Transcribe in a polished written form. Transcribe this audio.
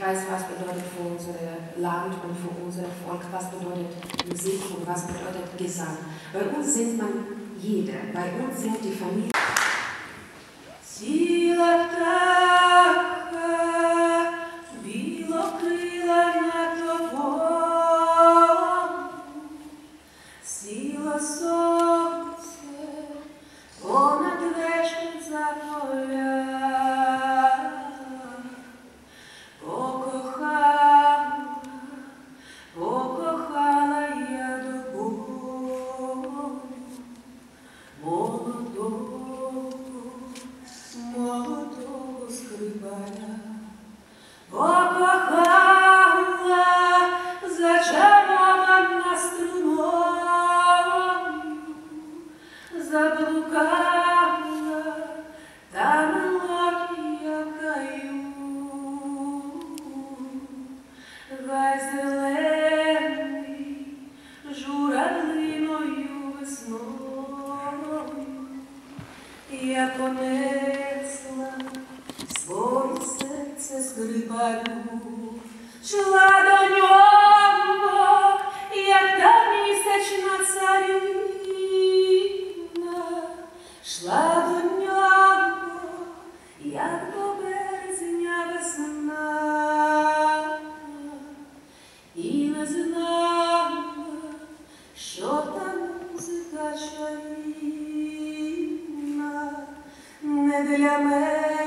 weiß, was bedeutet für unser Land und für unser Volk, was bedeutet Musik und was bedeutet Gesang. Bei uns singt man jeder, bei uns singt die Familie. Сіла птаха, білокрила на тополі, сіло сонце понад вечір за поля. Покохала я до болю молодого скрипаля. Покохала зачарована струною, заблукала та мелодія в гаю. Гай зелений журавлиною весною я понесла своє серце скрипалю, шла до нього, як та місячна царівна, шла до нього, як до березня весна, і не знала, що та музика чарівна не для мене.